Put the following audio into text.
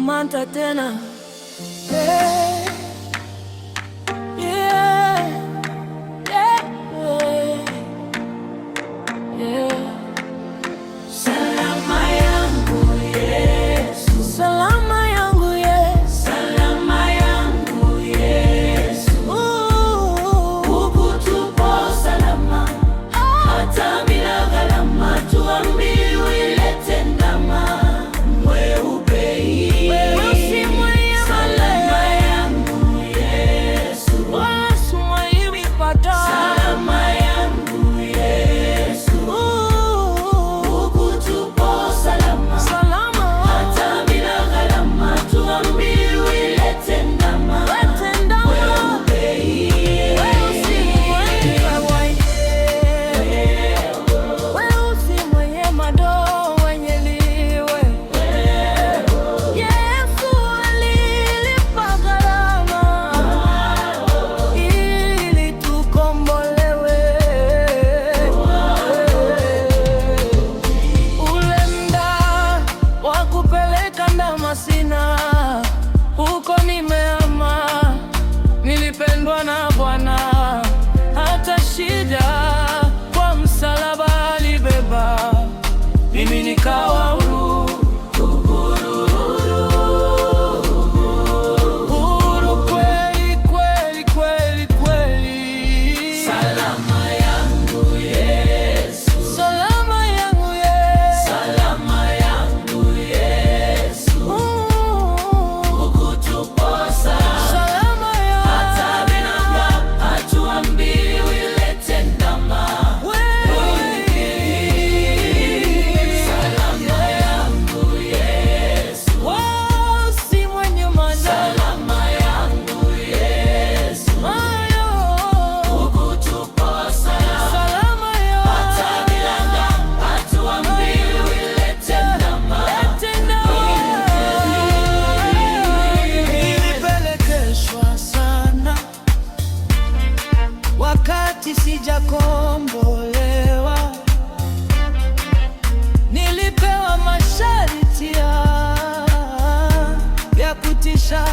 Samantha tena. Hey, yeah, yeah, yeah. Salama yangu Yesu, salama yangu Yesu, salama yangu Yesu. Huku tupo salama, hata bila gharama, tuambiwe ilete ndama mweupe. Salama yangu Yesu, salama yangu Yesu. Huku tupo salama, hata bila gharama, tuambiwe ilete ndama mweupe. Weusi mwenye madoa wenye liwe. Yesu alilipa gharama ili tukombolewe. Ule mda wa kupeleka ndama sina, huko nimeama. Nilipendwa na Bwana, hata shida kwa msalaba alibeba, mimi nikawa huru. Huru kweli kweli kweli kweli. Salama yangu Yesu, salama yangu Yesu, salama yangu Yesu. Huku tupo salama, hata bila gharama, hatuambiwi ilete ndama mweupe. Salama yangu Yesu, weusi mwenye madoa. Salama yangu Yesu, huku tupo salama, hata bila gharama, hatuambiwi ilete ndama mweupe. Nilipelekeshwa sana wakati sijakombolewa, nilipewa masharti ya kutisha.